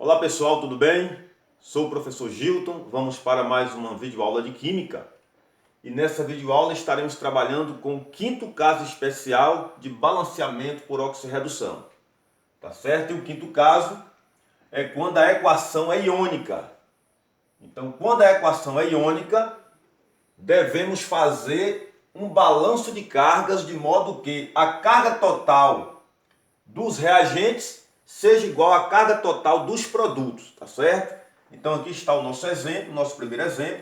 Olá pessoal, tudo bem? Sou o professor Gilton, vamos para mais uma videoaula de Química. E nessa videoaula estaremos trabalhando com o quinto caso especial de balanceamento por oxirredução. Tá certo? E o quinto caso é quando a equação é iônica. Então, quando a equação é iônica, devemos fazer um balanço de cargas de modo que a carga total dos reagentes seja igual à carga total dos produtos, tá certo? Então aqui está o nosso exemplo, nosso primeiro exemplo.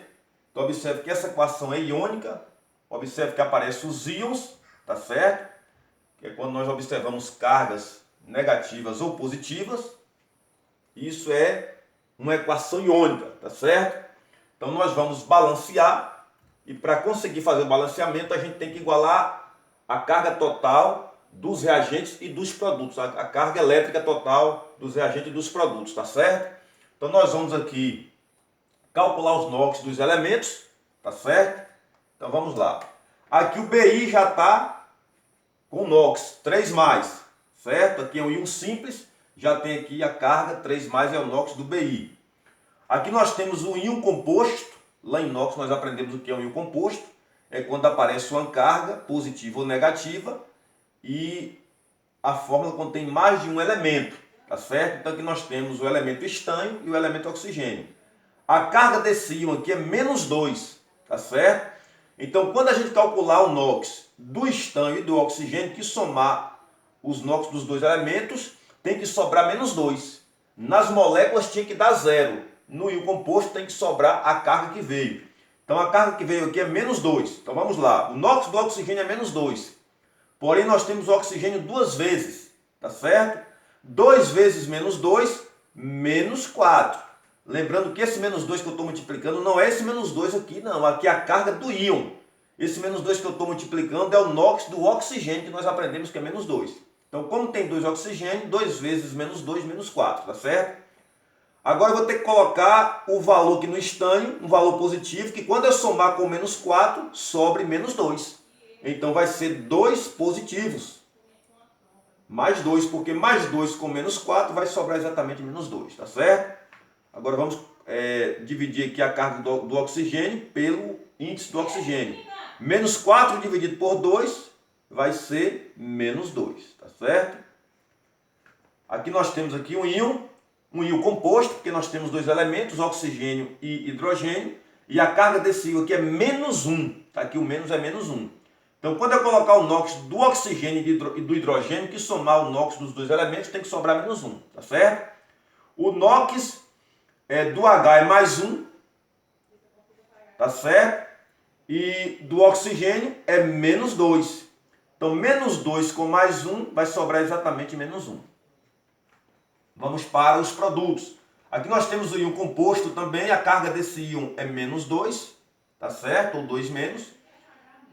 Então observe que essa equação é iônica, observe que aparecem os íons, tá certo? Que é quando nós observamos cargas negativas ou positivas. Isso é uma equação iônica, tá certo? Então nós vamos balancear e para conseguir fazer o balanceamento a gente tem que igualar a carga total dos reagentes e dos produtos, a carga elétrica total dos reagentes e dos produtos, tá certo? Então nós vamos aqui calcular os NOx dos elementos, tá certo? Então vamos lá. Aqui o BI já está com NOx 3+, certo? Aqui é um íon simples, já tem aqui a carga 3+, é o NOx do BI. Aqui nós temos um íon composto, lá em NOx nós aprendemos o que é um íon composto, é quando aparece uma carga positiva ou negativa e a fórmula contém mais de um elemento, tá certo? Então aqui nós temos o elemento estânio e o elemento oxigênio. A carga desse íon aqui é -2, tá certo? Então quando a gente calcular o NOx do estânio e do oxigênio, que somar os NOx dos dois elementos, tem que sobrar -2. Nas moléculas tinha que dar 0. No íon composto tem que sobrar a carga que veio. Então a carga que veio aqui é -2. Então vamos lá. O NOx do oxigênio é -2. Porém nós temos o oxigênio duas vezes. Tá certo? 2 vezes -2, -4. Lembrando que esse -2 que eu estou multiplicando não é esse -2 aqui, não. Aqui é a carga do íon. Esse -2 que eu estou multiplicando é o NOx do oxigênio, que nós aprendemos que é -2. Então, como tem 2 oxigênio, 2 vezes -2, -4, tá certo? Agora eu vou ter que colocar o valor aqui no estânio, um valor positivo, que quando eu somar com -4, sobre -2. Então vai ser 2 positivos. Mais 2, porque mais 2 com -4 vai sobrar exatamente -2, tá certo? Agora vamos dividir aqui a carga do oxigênio pelo índice do oxigênio. -4 dividido por 2 vai ser -2, tá certo? Aqui nós temos aqui um íon composto, porque nós temos dois elementos, oxigênio e hidrogênio, e a carga desse íon aqui é -1, tá? Aqui o menos é -1. Então, quando eu colocar o NOx do oxigênio e do hidrogênio, que somar o NOx dos dois elementos, tem que sobrar -1, tá certo? O NOx do H é +1, tá certo? E do oxigênio é -2. Então, -2 com +1 vai sobrar exatamente -1. Vamos para os produtos. Aqui nós temos o íon composto também, a carga desse íon é -2, tá certo? Ou 2-.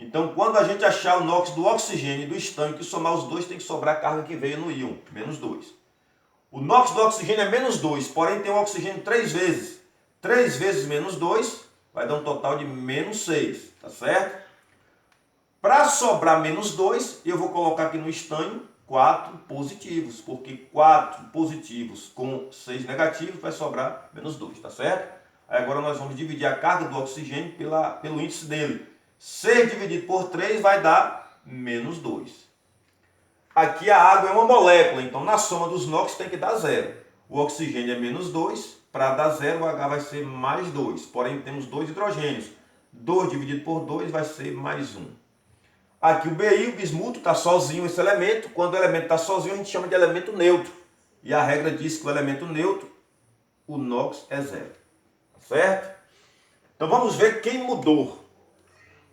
Então, quando a gente achar o NOx do oxigênio e do estânio, que somar os dois, tem que sobrar a carga que veio no íon, -2. O NOx do oxigênio é -2, porém tem o oxigênio 3 vezes. 3 vezes -2 vai dar um total de -6, tá certo? Para sobrar -2, eu vou colocar aqui no estânio 4 positivos, porque 4 positivos com 6 negativos vai sobrar -2, tá certo? Aí agora nós vamos dividir a carga do oxigênio pelo índice dele. 6 dividido por 3 vai dar -2. Aqui a água é uma molécula, então na soma dos NOx tem que dar 0. O oxigênio é -2, para dar 0 o H vai ser +2. Porém temos dois hidrogênios. 2 dividido por 2 vai ser +1. Aqui o BI, o bismuto, está sozinho esse elemento. Quando o elemento está sozinho, a gente chama de elemento neutro. E a regra diz que o elemento neutro, o NOx é 0. Certo? Então vamos ver quem mudou.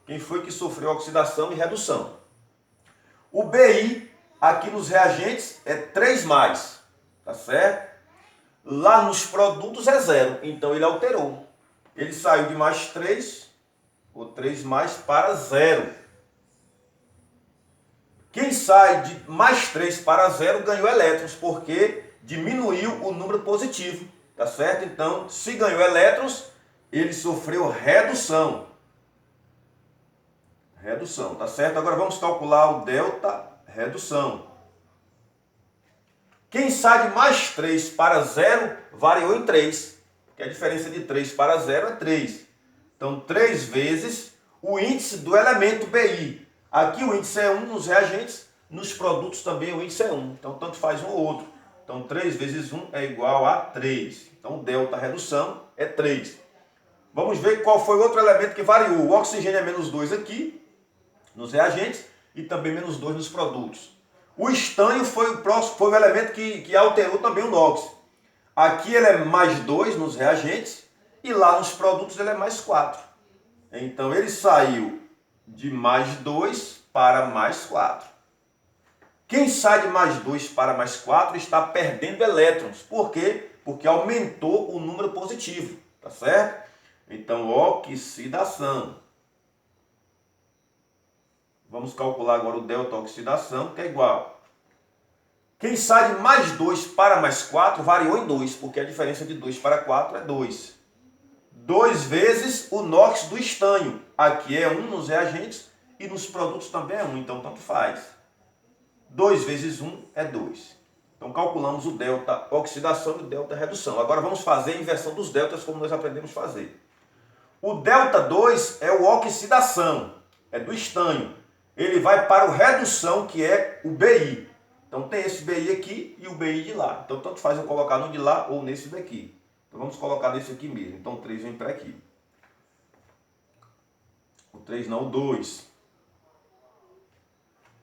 Quem foi que sofreu oxidação e redução. O BI, aqui nos reagentes, é 3+. Tá certo? Lá nos produtos é 0. Então ele alterou. Ele saiu de +3, ou 3+, para 0. Quem sai de +3 para 0 ganhou elétrons, porque diminuiu o número positivo, tá certo? Então, se ganhou elétrons, ele sofreu redução. Redução, tá certo? Agora vamos calcular o delta redução. Quem sai de mais 3 para 0 variou em 3, porque a diferença de 3 para 0 é 3. Então, 3 vezes o índice do elemento BI. Aqui o índice é 1 nos reagentes, nos produtos também o índice é 1. Então, tanto faz um ou outro. Então, 3 vezes 1 é igual a 3. Então, o delta redução é 3. Vamos ver qual foi o outro elemento que variou. O oxigênio é menos 2 aqui, nos reagentes, e também menos 2 nos produtos. O estanho foi o elemento que alterou também o NOx. Aqui ele é mais 2 nos reagentes, e lá nos produtos ele é mais 4. Então, ele saiu de mais 2 para mais 4. Quem sai de mais 2 para mais 4 está perdendo elétrons. Por quê? Porque aumentou o número positivo, tá certo? Então, oxidação. Vamos calcular agora o delta oxidação, que é igual. Quem sai de mais 2 para mais 4 variou em 2, porque a diferença de 2 para 4 é 2. 2 vezes o NOx do estanho. Aqui é 1 nos reagentes e nos produtos também é 1, então tanto faz. 2 vezes 1 é 2. Então calculamos o delta oxidação e o delta redução. Agora vamos fazer a inversão dos deltas como nós aprendemos a fazer. O delta 2 é o oxidação, é do estanho. Ele vai para o redução, que é o BI. Então tem esse BI aqui e o BI de lá. Então tanto faz eu colocar no de lá ou nesse daqui. Então vamos colocar nesse aqui mesmo. Então 3 vem para aqui. O 3 não, o 2.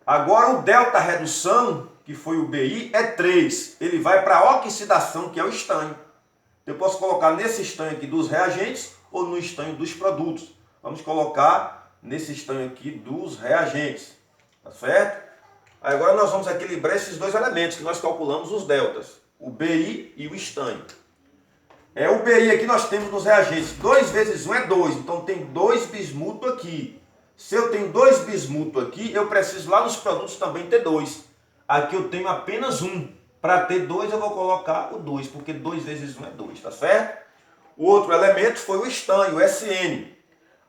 Agora o delta redução, que foi o BI, é 3. Ele vai para a oxidação, que é o estanho. Eu posso colocar nesse estanho aqui dos reagentes ou no estanho dos produtos. Vamos colocar nesse estanho aqui dos reagentes. Tá certo? Agora nós vamos equilibrar esses dois elementos que nós calculamos os deltas. O BI e o estanho. O BI aqui nós temos nos reagentes. 2 vezes 1 é 2. Então tem 2 bismuto aqui. Se eu tenho 2 bismuto aqui, eu preciso lá nos produtos também ter 2. Aqui eu tenho apenas 1. Para ter 2 eu vou colocar o 2, porque 2 vezes 1 é 2, tá certo? O outro elemento foi o estanho, o SN.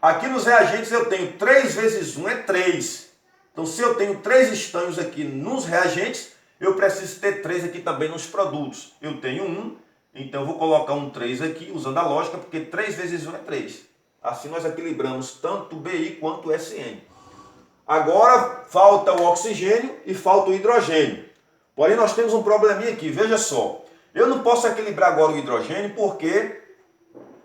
Aqui nos reagentes eu tenho 3 vezes 1 é 3. Então se eu tenho 3 estanhos aqui nos reagentes, eu preciso ter 3 aqui também nos produtos. Eu tenho 1, então eu vou colocar um 3 aqui, usando a lógica, porque 3 vezes 1 é 3. Assim nós equilibramos tanto o BI quanto o SN. Agora falta o oxigênio e falta o hidrogênio. Porém nós temos um probleminha aqui, veja só. Eu não posso equilibrar agora o hidrogênio porque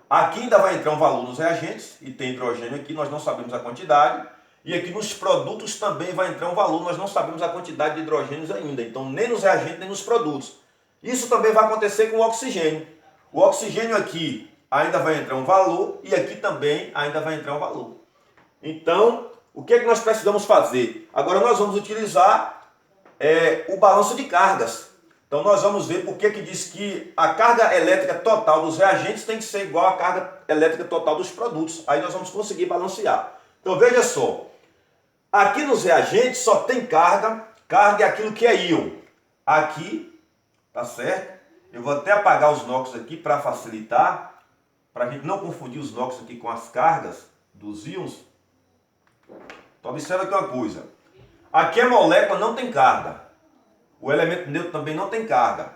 aqui ainda vai entrar um valor nos reagentes, e tem hidrogênio aqui, nós não sabemos a quantidade. E aqui nos produtos também vai entrar um valor, nós não sabemos a quantidade de hidrogênios ainda. Então nem nos reagentes nem nos produtos. Isso também vai acontecer com o oxigênio. O oxigênio aqui ainda vai entrar um valor e aqui também ainda vai entrar um valor. Então, o que é que nós precisamos fazer? Agora nós vamos utilizar o balanço de cargas. Então nós vamos ver por que diz que a carga elétrica total dos reagentes tem que ser igual à carga elétrica total dos produtos. Aí nós vamos conseguir balancear. Então veja só, aqui nos reagentes só tem carga, carga é aquilo que é íon. Aqui, tá certo? Eu vou até apagar os NOx aqui para facilitar, para a gente não confundir os NOx aqui com as cargas dos íons. Então observa aqui uma coisa. Aqui a molécula não tem carga. O elemento neutro também não tem carga.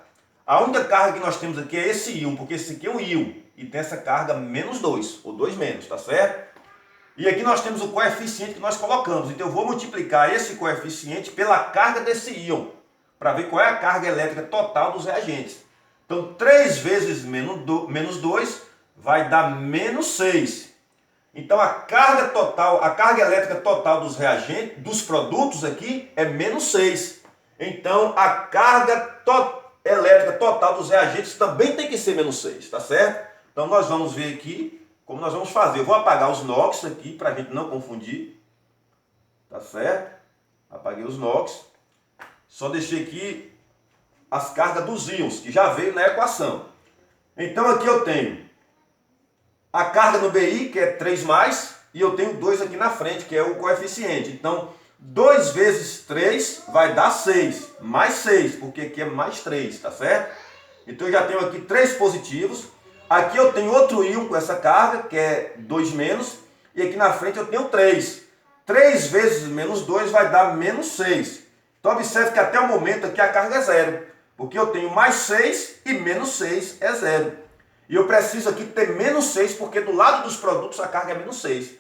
A única carga que nós temos aqui é esse íon, porque esse aqui é um íon. E tem essa carga menos 2, ou 2 menos, tá certo? E aqui nós temos o coeficiente que nós colocamos. Então eu vou multiplicar esse coeficiente pela carga desse íon, para ver qual é a carga elétrica total dos reagentes. Então 3 vezes menos 2 vai dar menos 6. Então a carga total, a carga elétrica total dos reagentes, dos produtos aqui é menos 6. Então a carga elétrica total dos reagentes também tem que ser menos 6, tá certo? Então nós vamos ver aqui como nós vamos fazer. Eu vou apagar os NOx aqui para a gente não confundir, tá certo? Apaguei os NOx. Só deixei aqui as cargas dos íons, que já veio na equação. Então aqui eu tenho a carga no BI, que é 3 mais, e eu tenho 2 aqui na frente, que é o coeficiente. Então 2 vezes 3 vai dar 6, mais 6, porque aqui é mais 3, tá certo? Então eu já tenho aqui 3 positivos. Aqui eu tenho outro íon com essa carga, que é 2 menos, e aqui na frente eu tenho 3. 3 vezes menos 2 vai dar menos 6. Então observe que até o momento aqui a carga é 0. Porque eu tenho mais 6 e menos 6 é 0. E eu preciso aqui ter menos 6, porque do lado dos produtos a carga é menos 6.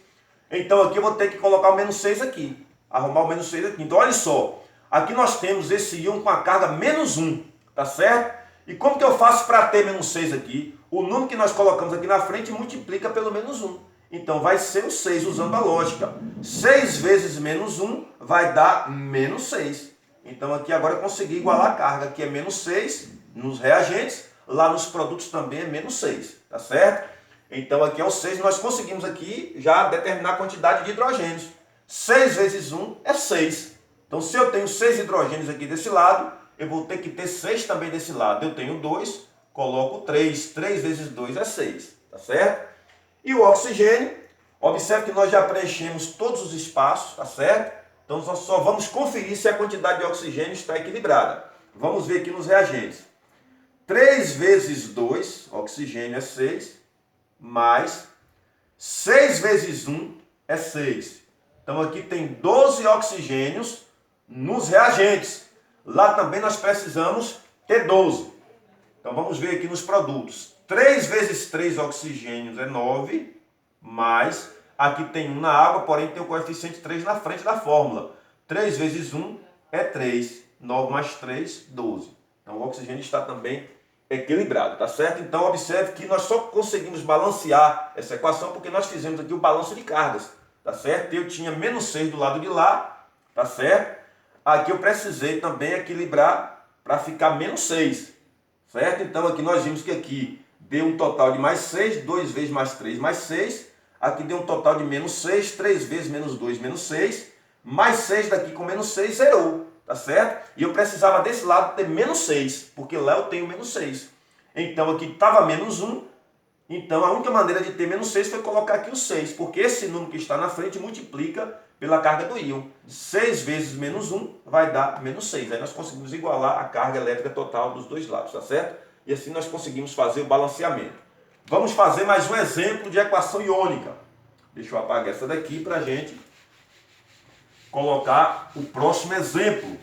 Então aqui eu vou ter que colocar o menos 6 aqui. Arrumar o menos 6 aqui. Então olha só. Aqui nós temos esse íon com a carga menos 1. Tá certo? E como que eu faço para ter menos 6 aqui? O número que nós colocamos aqui na frente multiplica pelo menos 1. Então vai ser o 6 usando a lógica. 6 vezes menos 1 vai dar menos 6. Então aqui agora eu consegui igualar a carga. Aqui é menos 6 nos reagentes. Lá nos produtos também é menos 6. Tá certo? Então aqui é o 6. Nós conseguimos aqui já determinar a quantidade de hidrogênios. 6 vezes 1 é 6. Então se eu tenho 6 hidrogênios aqui desse lado, eu vou ter que ter 6 também desse lado. Eu tenho 2, coloco 3. 3 vezes 2 é 6. Tá certo? E o oxigênio, observe que nós já preenchemos todos os espaços, tá certo? Então nós só vamos conferir se a quantidade de oxigênio está equilibrada. Vamos ver aqui nos reagentes. 3 vezes 2, oxigênio é 6, mais 6 vezes 1 é 6. Então aqui tem 12 oxigênios nos reagentes. Lá também nós precisamos ter 12. Então vamos ver aqui nos produtos. 3 vezes 3 oxigênios é 9, mais, aqui tem 1 na água, porém tem o coeficiente 3 na frente da fórmula. 3 vezes 1 é 3, 9 mais 3, 12. Então o oxigênio está também equilibrado, tá certo? Então observe que nós só conseguimos balancear essa equação porque nós fizemos aqui o balanço de cargas, tá certo? Eu tinha menos 6 do lado de lá, tá certo? Aqui eu precisei também equilibrar para ficar menos 6, certo? Então aqui nós vimos que aqui deu um total de mais 6, 2 vezes mais 3, mais 6. Aqui deu um total de menos 6, 3 vezes menos 2, menos 6. Mais 6 daqui com menos 6, zerou. Tá certo? E eu precisava desse lado ter menos 6, porque lá eu tenho menos 6. Então aqui estava menos 1. Então a única maneira de ter menos 6 foi colocar aqui o 6, porque esse número que está na frente multiplica pela carga do íon. 6 vezes menos 1 vai dar menos 6. Aí nós conseguimos igualar a carga elétrica total dos dois lados, tá certo? E assim nós conseguimos fazer o balanceamento. Vamos fazer mais um exemplo de equação iônica. Deixa eu apagar essa daqui para a gente colocar o próximo exemplo.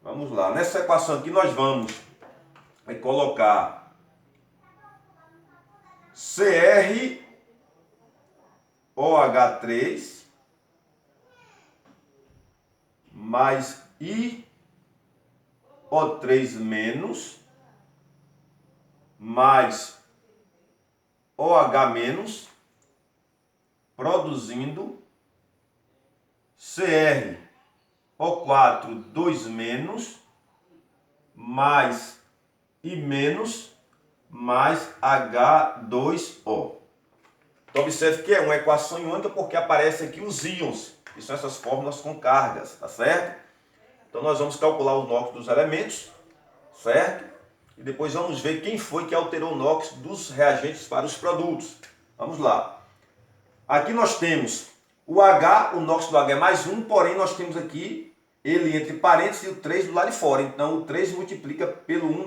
Vamos lá. Nessa equação aqui nós vamos colocar CrOH3 mais O3 menos mais OH menos, produzindo CrO4 2 menos mais I menos mais H2O. Então observe que é uma equação iônica porque aparece aqui os íons, que são essas fórmulas com cargas, tá certo? Então nós vamos calcular o NOx dos elementos, certo? E depois vamos ver quem foi que alterou o NOx dos reagentes para os produtos. Vamos lá. Aqui nós temos o H, o NOx do H é mais 1, porém nós temos aqui ele entre parênteses e o 3 do lado de fora. Então o 3 multiplica pelo 1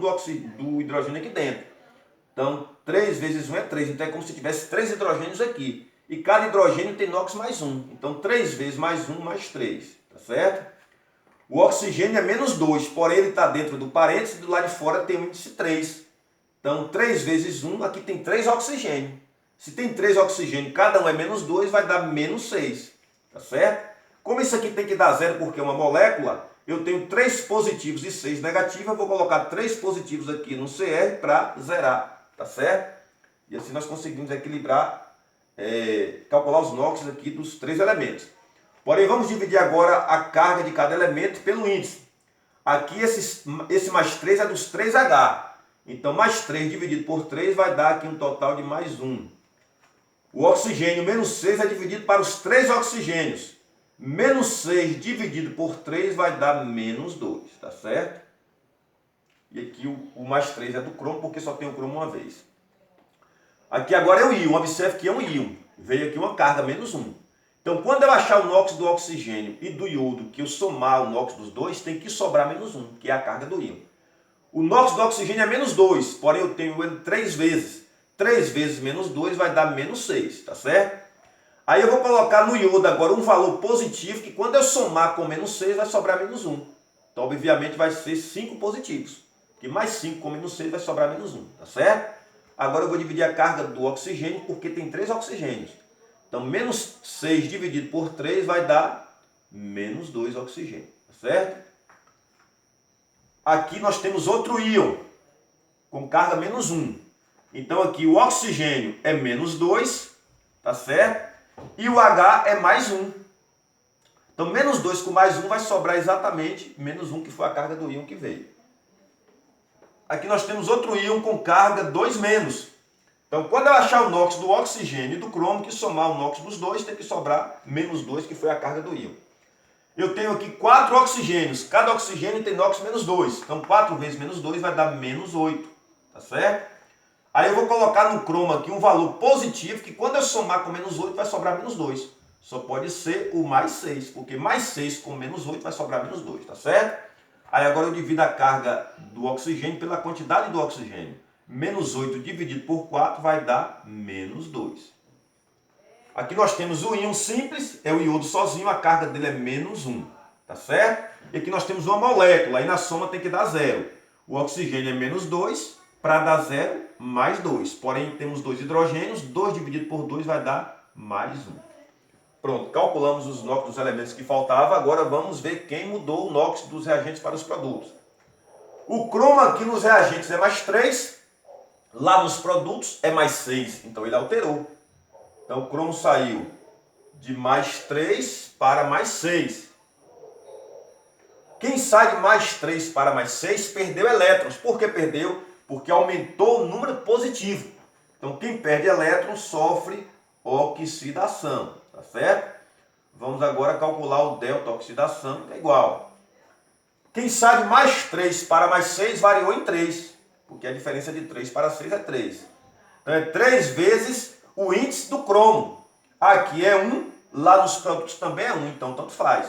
do hidrogênio aqui dentro. Então 3 vezes 1 é 3, então é como se tivesse 3 hidrogênios aqui. E cada hidrogênio tem NOx mais 1. Então 3 vezes mais 1 mais 3, tá certo? O oxigênio é menos 2, porém ele está dentro do parênteses e do lado de fora tem o índice 3. Então 3 vezes 1, aqui tem 3 oxigênios. Se tem 3 oxigênios, cada um é menos 2, vai dar menos 6. Tá certo? Como isso aqui tem que dar zero porque é uma molécula, eu tenho 3 positivos e 6 negativos, eu vou colocar 3 positivos aqui no Cr para zerar. Tá certo? E assim nós conseguimos equilibrar, calcular os NOx aqui dos 3 elementos. Porém, vamos dividir agora a carga de cada elemento pelo índice. Aqui esse mais 3 é dos 3H. Então, mais 3 dividido por 3 vai dar aqui um total de mais 1. O oxigênio menos 6 é dividido para os 3 oxigênios. Menos 6 dividido por 3 vai dar menos 2, tá certo? E aqui o mais 3 é do cromo, porque só tem o cromo uma vez. Aqui agora é o íon, observe que é um íon. Veio aqui uma carga menos 1. Então, quando eu achar o NOx do oxigênio e do iodo, que eu somar o NOx dos dois, tem que sobrar menos 1, que é a carga do íon. O NOx do oxigênio é menos 2, porém eu tenho ele 3 vezes. 3 vezes menos 2 vai dar menos 6, tá certo? Aí eu vou colocar no iodo agora um valor positivo, que quando eu somar com menos 6 vai sobrar menos 1. Então, obviamente, vai ser 5 positivos. Porque mais 5 com menos 6 vai sobrar menos 1, tá certo? Agora eu vou dividir a carga do oxigênio porque tem 3 oxigênios. Então, menos 6 dividido por 3 vai dar menos 2 oxigênio, tá certo? Aqui nós temos outro íon com carga menos 1. Então, aqui o oxigênio é menos 2, tá certo? E o H é mais 1. Então, menos 2 com mais 1 vai sobrar exatamente menos 1, que foi a carga do íon que veio. Aqui nós temos outro íon com carga 2 menos. Então, quando eu achar o NOx do oxigênio e do cromo, que somar o NOx dos dois, tem que sobrar menos 2, que foi a carga do íon. Eu tenho aqui 4 oxigênios. Cada oxigênio tem NOx menos 2. Então, 4 vezes menos 2 vai dar menos 8. Tá certo? Aí eu vou colocar no cromo aqui um valor positivo, que quando eu somar com menos 8 vai sobrar menos 2. Só pode ser o mais 6, porque mais 6 com menos 8 vai sobrar menos 2, tá certo? Aí agora eu divido a carga do oxigênio pela quantidade do oxigênio. Menos 8 dividido por 4 vai dar menos 2. Aqui nós temos o íon simples, é o iodo sozinho, a carga dele é menos 1, tá certo? E aqui nós temos uma molécula, aí na soma tem que dar 0. O oxigênio é menos 2, para dar 0, mais 2. Porém, temos 2 hidrogênios, 2 dividido por 2 vai dar mais 1. Pronto, calculamos os NOx dos elementos que faltavam, agora vamos ver quem mudou o NOx dos reagentes para os produtos. O cromo aqui nos reagentes é mais 3, lá nos produtos é mais 6, então ele alterou. Então o cromo saiu de mais 3 para mais 6. Quem sai de mais 3 para mais 6 perdeu elétrons. Por que perdeu? Porque aumentou o número positivo. Então quem perde elétrons sofre oxidação, tá certo? Vamos agora calcular o delta oxidação, que é igual. Quem sai de mais 3 para mais 6 variou em 3, porque a diferença de 3 para 6 é 3. Então é 3 vezes o índice do cromo. Aqui é 1, lá nos produtos também é 1, então tanto faz.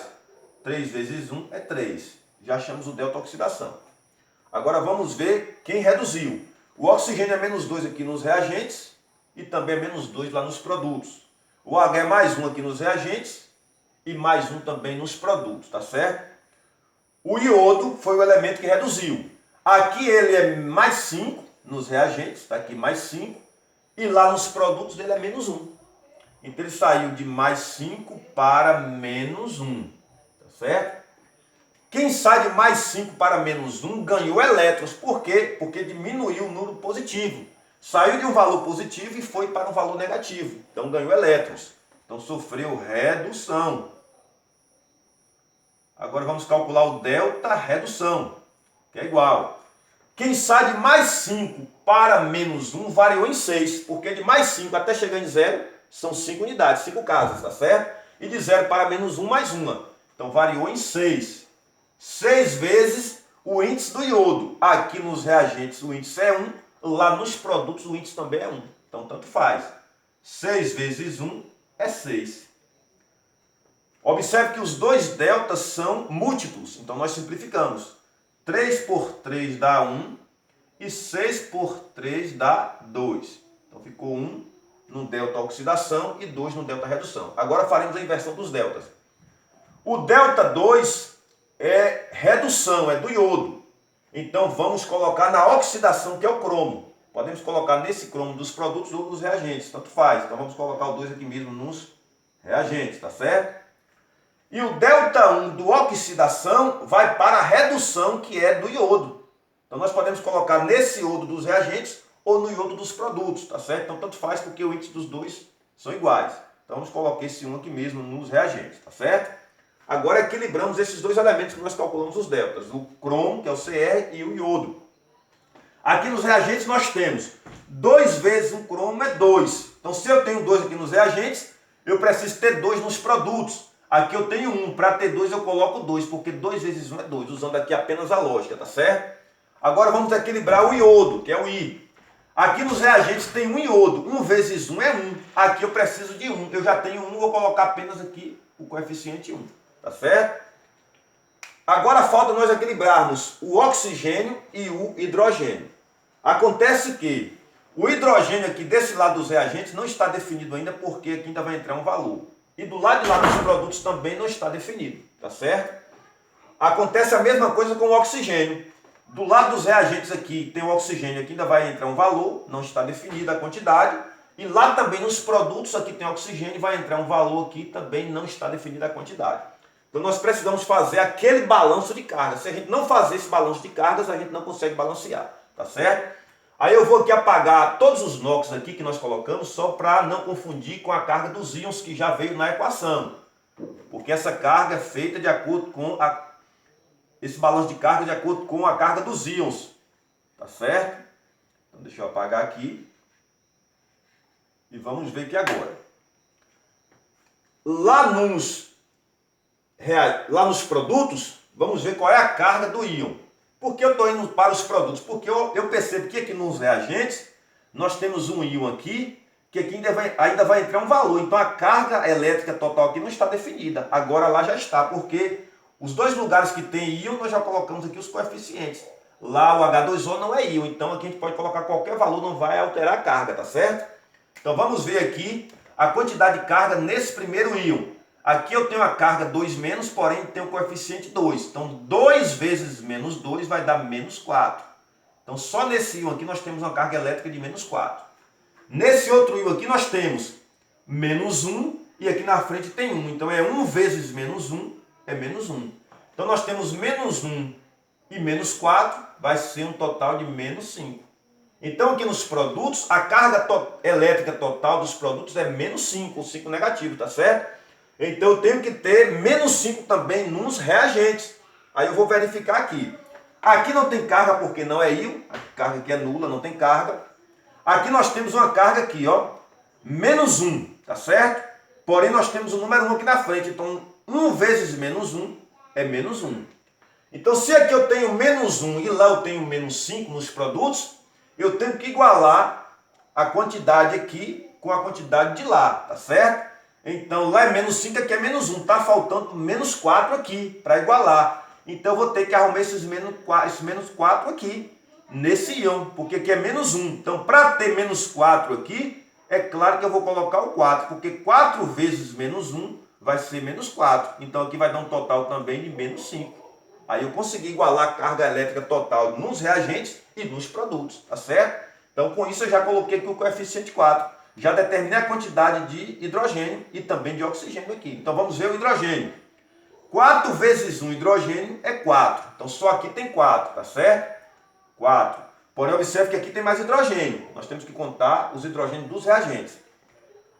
3 vezes 1 é 3. Já achamos o delta oxidação. Agora vamos ver quem reduziu. O oxigênio é menos 2 aqui nos reagentes e também é menos 2 lá nos produtos. O H é mais 1 aqui nos reagentes e mais 1 também nos produtos, tá certo? O iodo foi o elemento que reduziu. Aqui ele é mais 5 nos reagentes, está aqui mais 5, e lá nos produtos dele é menos 1. Então ele saiu de mais 5 para menos 1, tá certo? Quem sai de mais 5 para menos 1 ganhou elétrons. Por quê? Porque diminuiu o número positivo. Saiu de um valor positivo e foi para um valor negativo. Então ganhou elétrons. Então sofreu redução. Agora vamos calcular o delta redução, que é igual. Quem sai de mais 5 para menos 1 variou em 6. Porque de mais 5 até chegar em 0 são 5 unidades, 5 casas, tá certo? E de 0 para menos 1 mais 1. Então variou em 6. 6 vezes o índice do iodo. Aqui nos reagentes o índice é 1, lá nos produtos o índice também é 1. Então tanto faz. 6 vezes 1 é 6. Observe que os dois deltas são múltiplos, então nós simplificamos. 3 por 3 dá 1 e 6 por 3 dá 2. Então ficou 1 no delta oxidação e 2 no delta redução. Agora faremos a inversão dos deltas. O delta 2 é redução, é do iodo. Então vamos colocar na oxidação, que é o cromo. Podemos colocar nesse cromo dos produtos ou dos reagentes, tanto faz. Então vamos colocar o 2 aqui mesmo nos reagentes, tá certo? E o delta 1 do oxidação vai para a redução, que é do iodo. Então nós podemos colocar nesse iodo dos reagentes ou no iodo dos produtos, tá certo? Então tanto faz porque o índice dos dois são iguais. Então vamos colocar esse 1 aqui mesmo nos reagentes, tá certo? Agora equilibramos esses dois elementos que nós calculamos os deltas, o cromo, que é o Cr, e o iodo. Aqui nos reagentes nós temos 2 vezes o cromo é 2. Então se eu tenho 2 aqui nos reagentes, eu preciso ter 2 nos produtos. Aqui eu tenho 1, para ter 2 eu coloco 2, porque 2 vezes 1 é 2, usando aqui apenas a lógica, tá certo? Agora vamos equilibrar o iodo, que é o I. Aqui nos reagentes tem um iodo, 1 vezes 1 é 1. Aqui eu preciso de 1, eu já tenho 1, vou colocar apenas aqui o coeficiente 1, tá certo? Agora falta nós equilibrarmos o oxigênio e o hidrogênio. Acontece que o hidrogênio aqui desse lado dos reagentes não está definido ainda, porque aqui ainda vai entrar um valor. E do lado de lá dos produtos também não está definido, tá certo? Acontece a mesma coisa com o oxigênio. Do lado dos reagentes aqui tem o oxigênio, aqui ainda vai entrar um valor, não está definida a quantidade. E lá também nos produtos aqui tem oxigênio, vai entrar um valor aqui, também não está definida a quantidade. Então nós precisamos fazer aquele balanço de cargas. Se a gente não fazer esse balanço de cargas, a gente não consegue balancear, tá certo? Aí eu vou aqui apagar todos os NOx aqui que nós colocamos, só para não confundir com a carga dos íons que já veio na equação. Porque essa carga é feita de acordo com esse balanço de carga de acordo com a carga dos íons, tá certo? Então deixa eu apagar aqui. E vamos ver aqui agora. Lá nos produtos, vamos ver qual é a carga do íon. Por que eu estou indo para os produtos? Porque eu percebo que aqui nos reagentes, nós temos um íon aqui, que aqui ainda vai entrar um valor. Então a carga elétrica total aqui não está definida. Agora lá já está, porque os dois lugares que tem íon, nós já colocamos aqui os coeficientes. Lá o H2O não é íon, então aqui a gente pode colocar qualquer valor, não vai alterar a carga, tá certo? Então vamos ver aqui a quantidade de carga nesse primeiro íon. Aqui eu tenho a carga 2-, porém tem o coeficiente 2. Então 2 vezes menos 2 vai dar menos 4. Então só nesse íon aqui nós temos uma carga elétrica de menos 4. Nesse outro íon aqui nós temos menos 1 e aqui na frente tem 1. Então é 1 vezes menos 1 é menos 1. Então nós temos menos 1 e menos 4 vai ser um total de menos 5. Então aqui nos produtos, a carga elétrica total dos produtos é menos 5, ou 5 negativo, tá certo? Então eu tenho que ter menos 5 também nos reagentes. Aí eu vou verificar aqui. Aqui não tem carga porque não é íon, a carga aqui é nula, não tem carga. Aqui nós temos uma carga aqui, ó, menos 1, tá certo? Porém nós temos o número 1 aqui na frente, então 1 vezes menos 1 é menos 1. Então se aqui eu tenho menos 1 e lá eu tenho menos 5 nos produtos, eu tenho que igualar a quantidade aqui com a quantidade de lá, tá certo? Então lá é menos 5, aqui é menos 1, tá faltando menos 4 aqui para igualar. Então eu vou ter que arrumar esse menos 4 aqui, nesse íon, porque aqui é menos 1. Então para ter menos 4 aqui, é claro que eu vou colocar o 4, porque 4 vezes menos 1 vai ser menos 4. Então aqui vai dar um total também de menos 5. Aí eu consegui igualar a carga elétrica total nos reagentes e nos produtos, tá certo? Então com isso eu já coloquei aqui o coeficiente 4. Já determinei a quantidade de hidrogênio e também de oxigênio aqui. Então vamos ver o hidrogênio. 4 vezes 1 hidrogênio é 4. Então só aqui tem 4, tá certo? 4. Porém observe que aqui tem mais hidrogênio. Nós temos que contar os hidrogênios dos reagentes.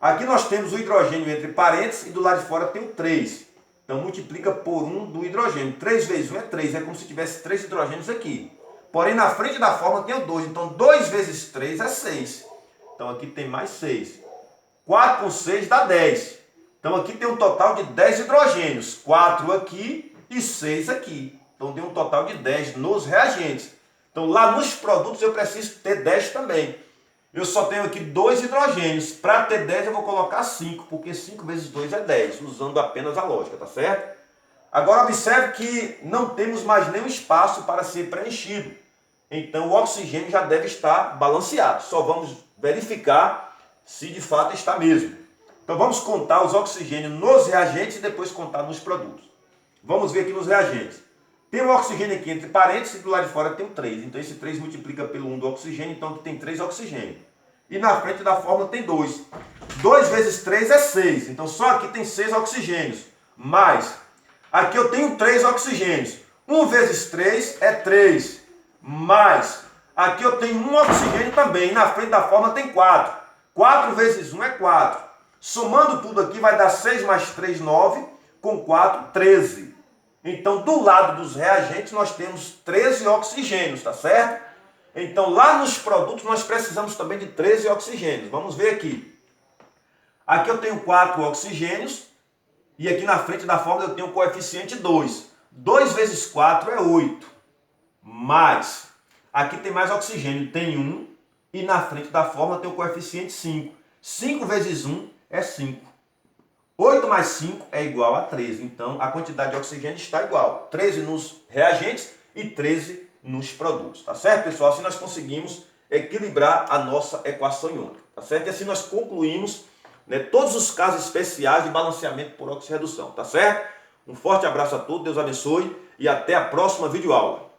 Aqui nós temos o hidrogênio entre parênteses e do lado de fora tem o 3. Então multiplica por 1 do hidrogênio. 3 vezes 1 é 3. É como se tivesse 3 hidrogênios aqui. Porém na frente da fórmula tem o 2. Então 2 vezes 3 é 6. Então aqui tem mais 6. 4 com 6 dá 10. Então aqui tem um total de 10 hidrogênios. 4 aqui e 6 aqui. Então deu um total de 10 nos reagentes. Então lá nos produtos eu preciso ter 10 também. Eu só tenho aqui 2 hidrogênios. Para ter 10 eu vou colocar 5, porque 5 vezes 2 é 10, usando apenas a lógica, tá certo? Agora observe que não temos mais nenhum espaço para ser preenchido. Então o oxigênio já deve estar balanceado. Só vamos verificar se de fato está mesmo. Então vamos contar os oxigênios nos reagentes e depois contar nos produtos. Vamos ver aqui nos reagentes. Tem o oxigênio aqui entre parênteses e do lado de fora tem o 3. Então esse 3 multiplica pelo 1 do oxigênio, então aqui tem 3 oxigênio. E na frente da fórmula tem 2. 2 vezes 3 é 6. Então só aqui tem 6 oxigênios. Mais, aqui eu tenho 3 oxigênios. 1 vezes 3 é 3. Mais, aqui eu tenho 1 oxigênio também. E na frente da fórmula tem 4. 4 vezes 1 é 4. Somando tudo aqui vai dar 6 mais 3, 9. Com 4, 13. Então, do lado dos reagentes, nós temos 13 oxigênios, tá certo? Então, lá nos produtos, nós precisamos também de 13 oxigênios. Vamos ver aqui. Aqui eu tenho 4 oxigênios e aqui na frente da fórmula eu tenho o coeficiente 2. 2 vezes 4 é 8. Mais, aqui tem mais oxigênio, tem 1. E na frente da fórmula tem o coeficiente 5. 5 vezes 1 é 5. 8 mais 5 é igual a 13. Então, a quantidade de oxigênio está igual. 13 nos reagentes e 13 nos produtos. Tá certo, pessoal? Assim nós conseguimos equilibrar a nossa equação iônica. Tá certo? E assim nós concluímos, né, todos os casos especiais de balanceamento por oxirredução. Tá certo? Um forte abraço a todos, Deus abençoe e até a próxima videoaula.